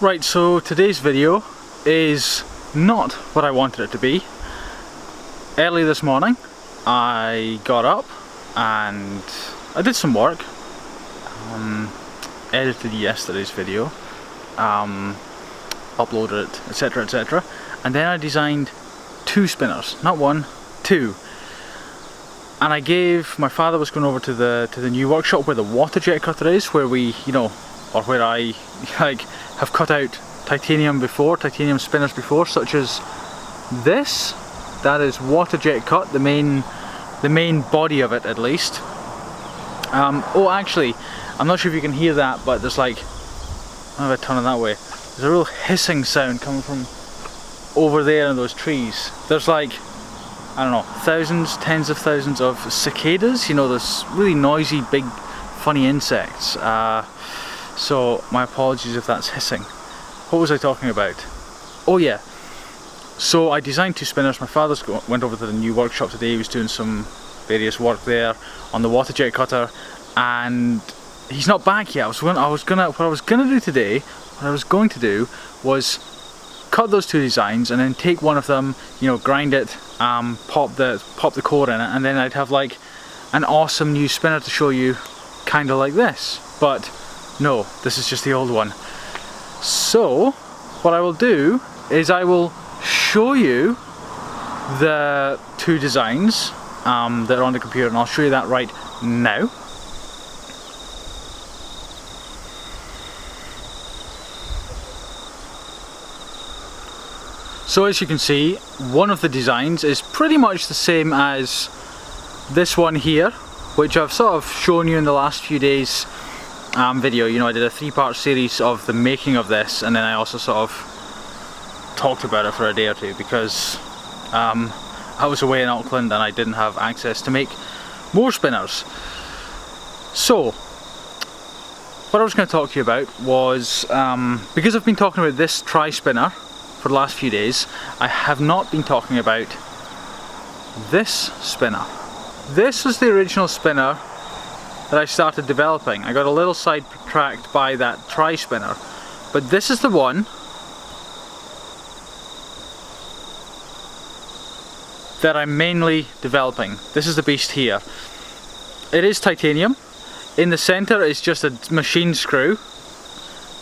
Right, so today's video is not what I wanted it to be. Early this morning I got up and I did some work, edited yesterday's video, uploaded it, etc, etc, and then I designed two spinners, not one, two. And I gave, my father was going over to the new workshop where the water jet cutter is, where we, or where I have cut out titanium spinners before, such as this. That is water jet cut, the main body of it at least. Oh, actually, I'm not sure if you can hear that, but there's like, I'm going to turn it that way. There's a real hissing sound coming from over there in those trees. There's like, I don't know, thousands, tens of thousands of cicadas, those really noisy, big, funny insects. So my apologies if that's hissing. What was I talking about? Oh yeah, so I designed two spinners. My father went over to the new workshop today. He was doing some various work there on the water jet cutter, and he's not back yet. What I was going to do was cut those two designs and then take one of them, grind it, pop the core in it, and then I'd have like an awesome new spinner to show you, kind of like this. But no, this is just the old one. So what I will do is I will show you the two designs that are on the computer, and I'll show you that right now. So as you can see, one of the designs is pretty much the same as this one here, which I've sort of shown you in the last few days video. I did a 3-part series of the making of this, and then I also sort of talked about it for a day or two because I was away in Auckland and I didn't have access to make more spinners. So what I was going to talk to you about was, because I've been talking about this tri-spinner for the last few days, I have not been talking about this spinner. This was the original spinner that I started developing. I got a little sidetracked by that tri-spinner, but this is the one that I'm mainly developing. This is the beast here. It is titanium. In the center is just a machine screw,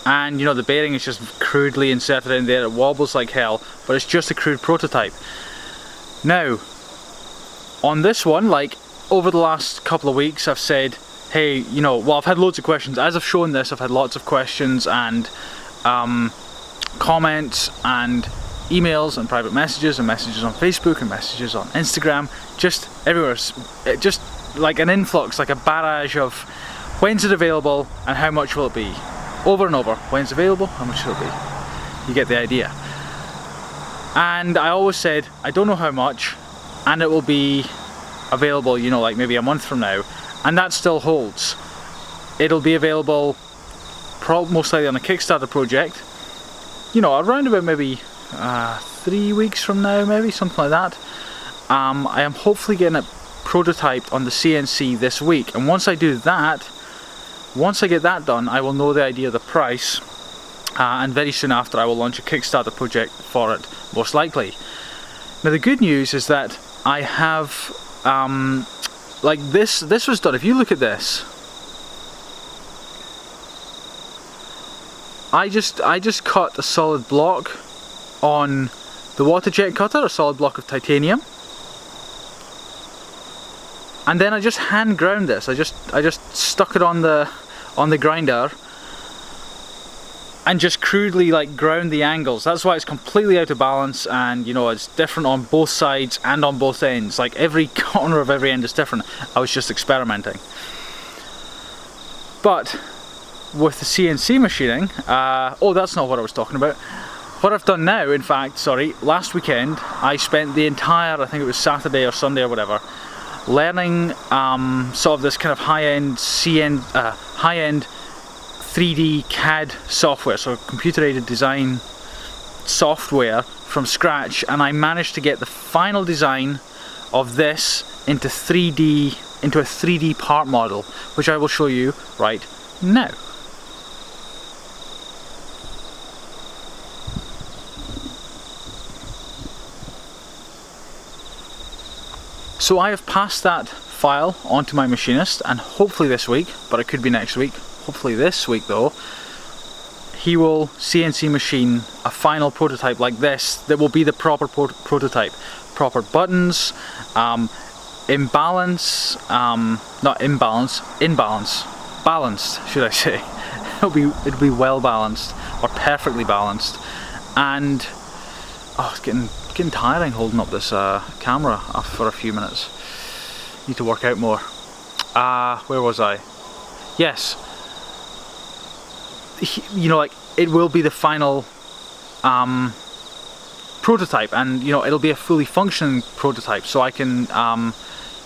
and the bearing is just crudely inserted in there. It wobbles like hell, but it's just a crude prototype. Now, on this one, like over the last couple of weeks, I've said, hey, well, I've had loads of questions. As I've shown this, I've had lots of questions and comments and emails and private messages and messages on Facebook and messages on Instagram, just everywhere. Just like an influx, like a barrage of when's it available and how much will it be? Over and over. When's available? How much will it be? You get the idea. And I always said, I don't know how much, and it will be available, like maybe a month from now. And that still holds. It'll be available most likely on a Kickstarter project, around about maybe 3 weeks from now, maybe, something like that. I am hopefully getting it prototyped on the CNC this week, and once I do that, once I get that done, I will know the idea of the price, and very soon after I will launch a Kickstarter project for it, most likely. Now the good news is that I have like this was done. If you look at this, I just cut a solid block on the water jet cutter, a solid block of titanium, and then I just hand ground this. I just stuck it on the grinder and just crudely ground the angles. That's why it's completely out of balance, and it's different on both sides and on both ends. Like every corner of every end is different. I was just experimenting. But with the CNC machining, oh, that's not what I was talking about. What I've done now, in fact, last weekend I spent the entire, I think it was Saturday or Sunday or whatever, learning sort of this kind of high-end 3D CAD software, so computer-aided design software from scratch, and I managed to get the final design of this into a 3D part model, which I will show you right now. So I have passed that file onto my machinist, and hopefully this week, but it could be next week, hopefully this week though, he will CNC machine a final prototype like this that will be the proper prototype. Proper buttons, imbalance, not imbalance, balanced should I say. It'll be well balanced, or perfectly balanced. And oh, it's getting tiring holding up this camera for a few minutes. Need to work out more. Where was I? Yes. You know, like, it will be the final prototype, and you know, it'll be a fully functioning prototype, so I can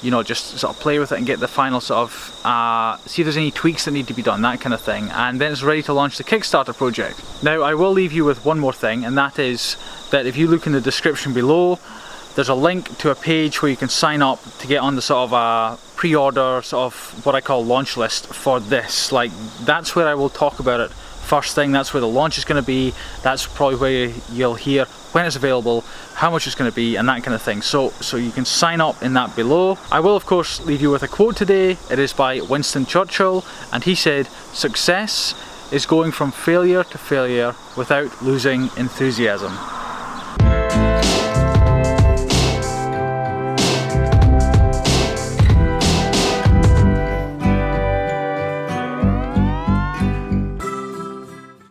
you know, just sort of play with it and get the final sort of see if there's any tweaks that need to be done, that kind of thing, and then it's ready to launch the Kickstarter project. Now I will leave you with one more thing, and that is that if you look in the description below, there's a link to a page where you can sign up to get on the sort of pre-order, sort of what I call launch list for this. Like, that's where I will talk about it first thing. That's where the launch is going to be. That's probably where you'll hear when it's available, how much it's going to be, and that kind of thing. So you can sign up in that below. I will of course leave you with a quote today. It is by Winston Churchill, and he said, "Success is going from failure to failure without losing enthusiasm."